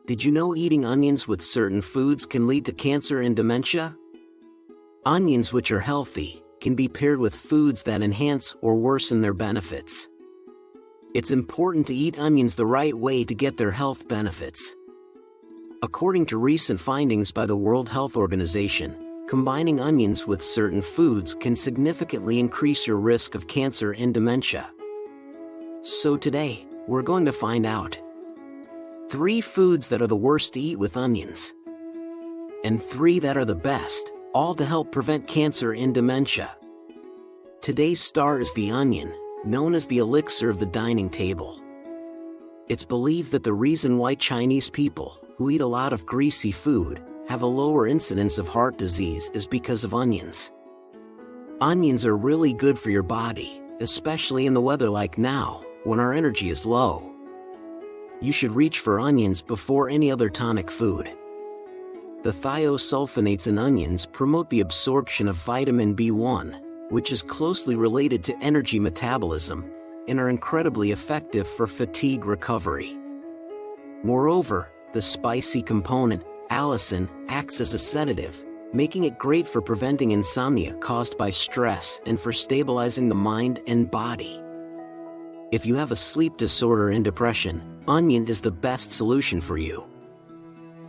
Did you know eating onions with certain foods can lead to cancer and dementia? Onions, which are healthy, can be paired with foods that enhance or worsen their benefits. It's important to eat onions the right way to get their health benefits. According to recent findings by the World Health Organization, combining onions with certain foods can significantly increase your risk of cancer and dementia. So today, we're going to find out 3 foods that are the worst to eat with onions, and 3 that are the best, all to help prevent cancer and dementia. Today's star is the onion, known as the elixir of the dining table. It's believed that the reason why Chinese people, who eat a lot of greasy food, have a lower incidence of heart disease is because of onions. Onions are really good for your body, especially in the weather like now, when our energy is low. You should reach for onions before any other tonic food. The thiosulfonates in onions promote the absorption of vitamin B1, which is closely related to energy metabolism, and are incredibly effective for fatigue recovery. Moreover, the spicy component, allicin, acts as a sedative, making it great for preventing insomnia caused by stress and for stabilizing the mind and body. If you have a sleep disorder and depression, onion is the best solution for you.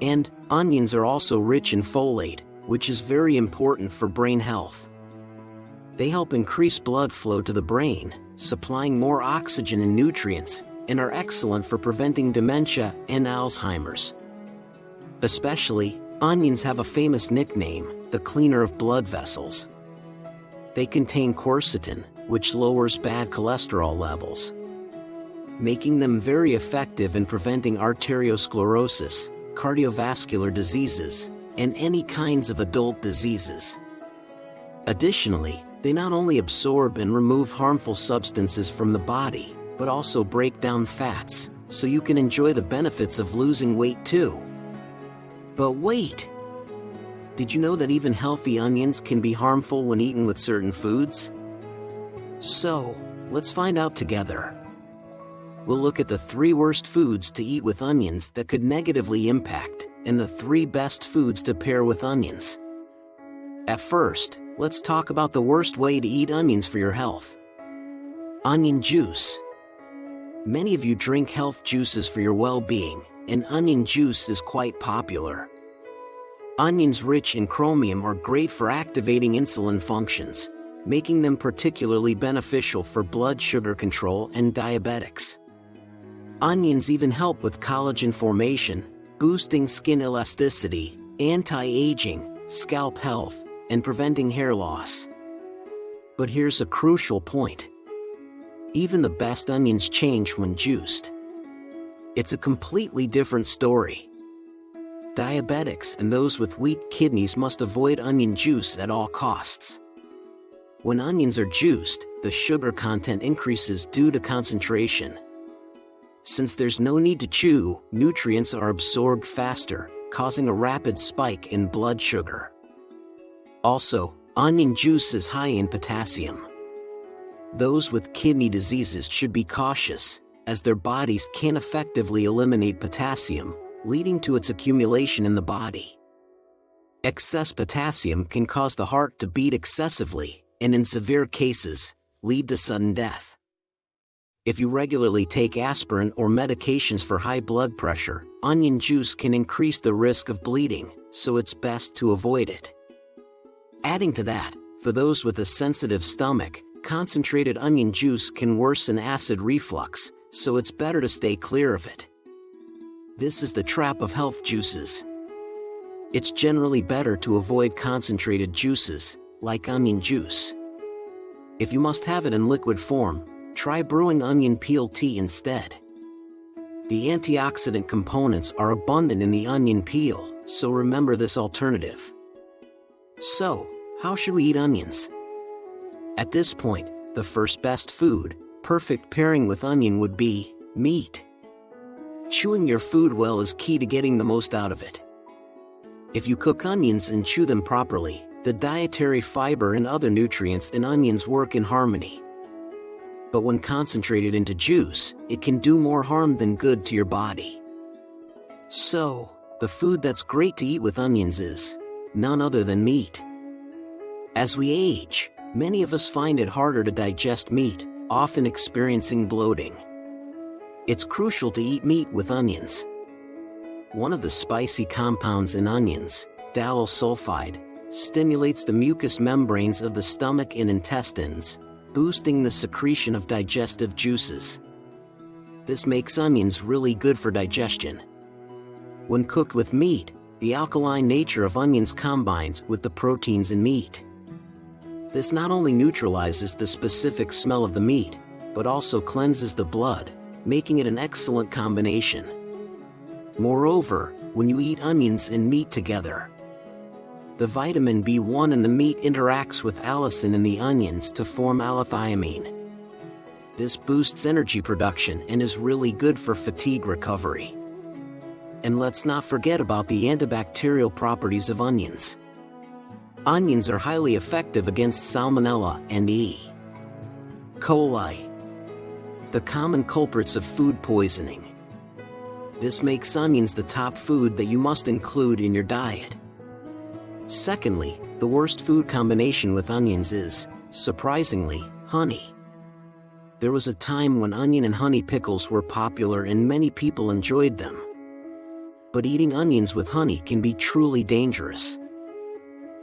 And onions are also rich in folate, which is very important for brain health. They help increase blood flow to the brain, supplying more oxygen and nutrients, and are excellent for preventing dementia and Alzheimer's. Especially, onions have a famous nickname, the cleaner of blood vessels. They contain quercetin, which lowers bad cholesterol levels, making them very effective in preventing arteriosclerosis, cardiovascular diseases, and any kinds of adult diseases. Additionally, they not only absorb and remove harmful substances from the body, but also break down fats, so you can enjoy the benefits of losing weight too. But wait! Did you know that even healthy onions can be harmful when eaten with certain foods? So, let's find out together. We'll look at the 3 worst foods to eat with onions that could negatively impact, and the 3 best foods to pair with onions. At first, let's talk about the worst way to eat onions for your health. Onion juice. Many of you drink health juices for your well-being, and onion juice is quite popular. Onions rich in chromium are great for activating insulin functions, making them particularly beneficial for blood sugar control and diabetics. Onions even help with collagen formation, boosting skin elasticity, anti-aging, scalp health, and preventing hair loss. But here's a crucial point. Even the best onions change when juiced. It's a completely different story. Diabetics and those with weak kidneys must avoid onion juice at all costs. When onions are juiced, the sugar content increases due to concentration. Since there's no need to chew, nutrients are absorbed faster, causing a rapid spike in blood sugar. Also, onion juice is high in potassium. Those with kidney diseases should be cautious, as their bodies can't effectively eliminate potassium, leading to its accumulation in the body. Excess potassium can cause the heart to beat excessively, and in severe cases, lead to sudden death. If you regularly take aspirin or medications for high blood pressure, onion juice can increase the risk of bleeding, so it's best to avoid it. Adding to that, for those with a sensitive stomach, concentrated onion juice can worsen acid reflux, so it's better to stay clear of it. This is the trap of health juices. It's generally better to avoid concentrated juices, like onion juice. If you must have it in liquid form, try brewing onion peel tea instead. The antioxidant components are abundant in the onion peel, so remember this alternative. So, how should we eat onions? At this point, the first best food, perfect pairing with onion would be meat. Chewing your food well is key to getting the most out of it. If you cook onions and chew them properly, the dietary fiber and other nutrients in onions work in harmony. But when concentrated into juice, it can do more harm than good to your body. So, the food that's great to eat with onions is none other than meat. As we age, many of us find it harder to digest meat, often experiencing bloating. It's crucial to eat meat with onions. One of the spicy compounds in onions, dalyl sulfide, stimulates the mucous membranes of the stomach and intestines, boosting the secretion of digestive juices. This makes onions really good for digestion. When cooked with meat, the alkaline nature of onions combines with the proteins in meat. This not only neutralizes the specific smell of the meat, but also cleanses the blood, making it an excellent combination. Moreover, when you eat onions and meat together, the vitamin B1 in the meat interacts with allicin in the onions to form allithiamine. This boosts energy production and is really good for fatigue recovery. And let's not forget about the antibacterial properties of onions. Onions are highly effective against Salmonella and E. coli, the common culprits of food poisoning. This makes onions the top food that you must include in your diet. Secondly, the worst food combination with onions is, surprisingly, honey. There was a time when onion and honey pickles were popular and many people enjoyed them. But eating onions with honey can be truly dangerous.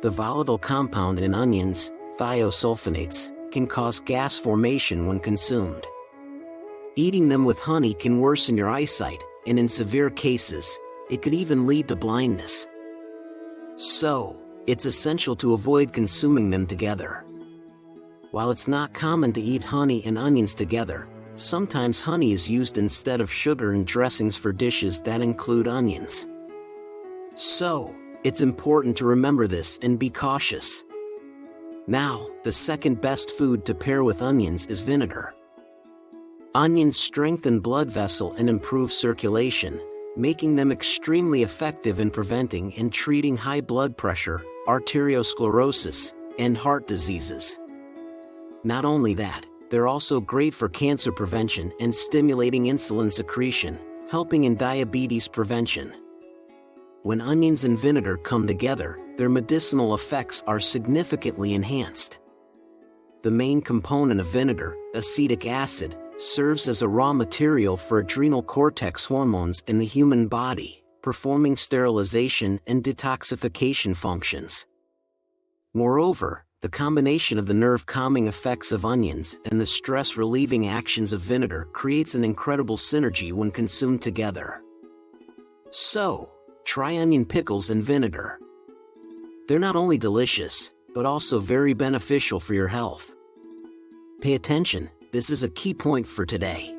The volatile compound in onions, thiosulfonates, can cause gas formation when consumed. Eating them with honey can worsen your eyesight, and in severe cases, it could even lead to blindness. So, it's essential to avoid consuming them together. While it's not common to eat honey and onions together, sometimes honey is used instead of sugar in dressings for dishes that include onions. So, it's important to remember this and be cautious. Now, the second best food to pair with onions is vinegar. Onions strengthen blood vessel and improve circulation, making them extremely effective in preventing and treating high blood pressure, arteriosclerosis, and heart diseases. Not only that, they're also great for cancer prevention and stimulating insulin secretion, helping in diabetes prevention. When onions and vinegar come together, their medicinal effects are significantly enhanced. The main component of vinegar, acetic acid, serves as a raw material for adrenal cortex hormones in the human body, performing sterilization and detoxification functions. Moreover, the combination of the nerve-calming effects of onions and the stress-relieving actions of vinegar creates an incredible synergy when consumed together. So, try onion pickles and vinegar. They're not only delicious, but also very beneficial for your health. Pay attention, this is a key point for today.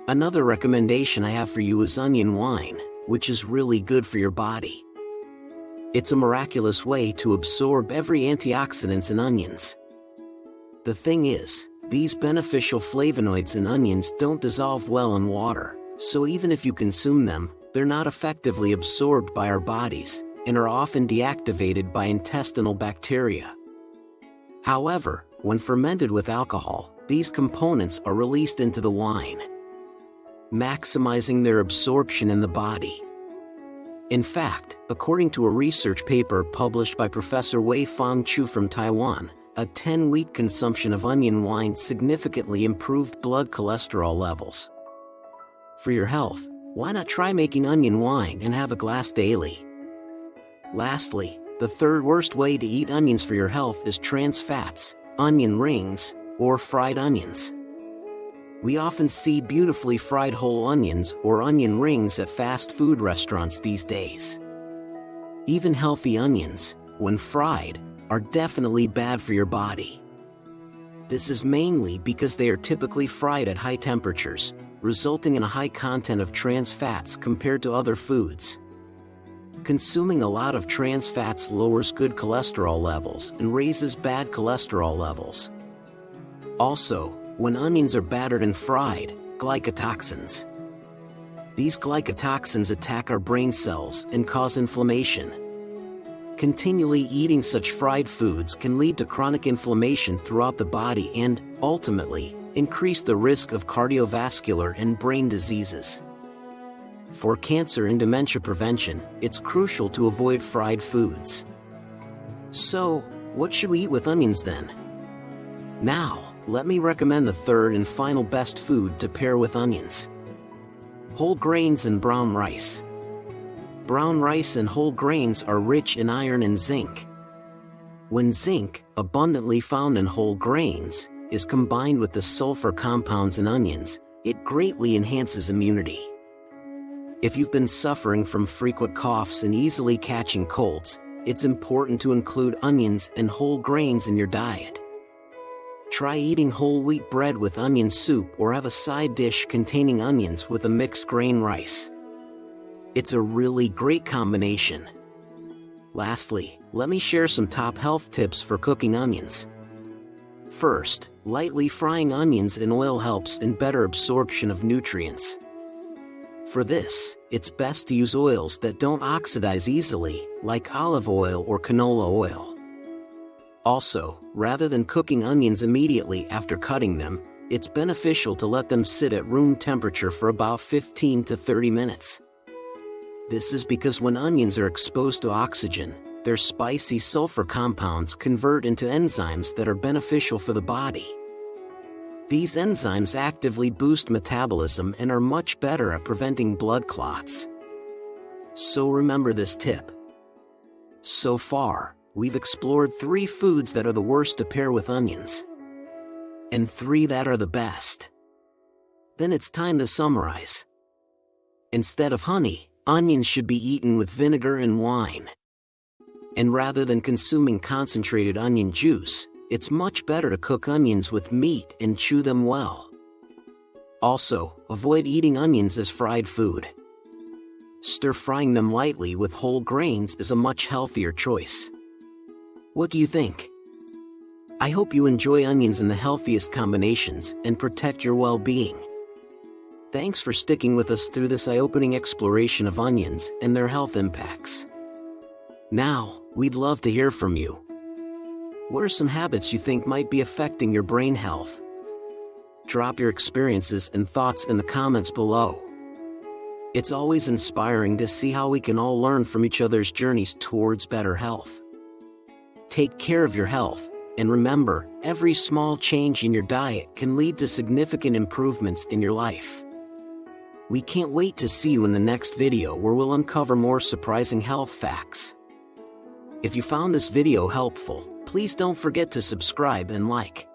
Another recommendation I have for you is onion wine, which is really good for your body. It's a miraculous way to absorb every antioxidants in onions. The thing is, these beneficial flavonoids in onions don't dissolve well in water, so even if you consume them, they're not effectively absorbed by our bodies, and are often deactivated by intestinal bacteria. However, when fermented with alcohol, these components are released into the wine, maximizing their absorption in the body. In fact, according to a research paper published by Professor Wei-Fang Chu from Taiwan, a 10-week consumption of onion wine significantly improved blood cholesterol levels. For your health, why not try making onion wine and have a glass daily? Lastly, the third worst way to eat onions for your health is trans fats, onion rings, or fried onions. We often see beautifully fried whole onions or onion rings at fast food restaurants these days. Even healthy onions, when fried, are definitely bad for your body. This is mainly because they are typically fried at high temperatures, resulting in a high content of trans fats compared to other foods. Consuming a lot of trans fats lowers good cholesterol levels and raises bad cholesterol levels. Also, when onions are battered and fried, glycotoxins. These glycotoxins attack our brain cells and cause inflammation. Continually eating such fried foods can lead to chronic inflammation throughout the body and, ultimately, increase the risk of cardiovascular and brain diseases. For cancer and dementia prevention, it's crucial to avoid fried foods. So, what should we eat with onions then? Now, let me recommend the third and final best food to pair with onions. Whole grains and brown rice. Brown rice and whole grains are rich in iron and zinc. When zinc, abundantly found in whole grains, is combined with the sulfur compounds in onions, it greatly enhances immunity. If you've been suffering from frequent coughs and easily catching colds, it's important to include onions and whole grains in your diet. Try eating whole wheat bread with onion soup or have a side dish containing onions with a mixed grain rice. It's a really great combination. Lastly, let me share some top health tips for cooking onions. First, lightly frying onions in oil helps in better absorption of nutrients. For this, it's best to use oils that don't oxidize easily, like olive oil or canola oil. Also, rather than cooking onions immediately after cutting them, it's beneficial to let them sit at room temperature for about 15 to 30 minutes. This is because when onions are exposed to oxygen, their spicy sulfur compounds convert into enzymes that are beneficial for the body. These enzymes actively boost metabolism and are much better at preventing blood clots. So remember this tip. So far, we've explored 3 foods that are the worst to pair with onions, and 3 that are the best. Then it's time to summarize. Instead of honey, onions should be eaten with vinegar and wine. And rather than consuming concentrated onion juice, it's much better to cook onions with meat and chew them well. Also, avoid eating onions as fried food. Stir-frying them lightly with whole grains is a much healthier choice. What do you think? I hope you enjoy onions in the healthiest combinations and protect your well-being. Thanks for sticking with us through this eye-opening exploration of onions and their health impacts. Now, we'd love to hear from you. What are some habits you think might be affecting your brain health? Drop your experiences and thoughts in the comments below. It's always inspiring to see how we can all learn from each other's journeys towards better health. Take care of your health, and remember, every small change in your diet can lead to significant improvements in your life. We can't wait to see you in the next video where we'll uncover more surprising health facts. If you found this video helpful, please don't forget to subscribe and like.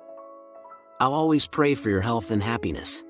I'll always pray for your health and happiness.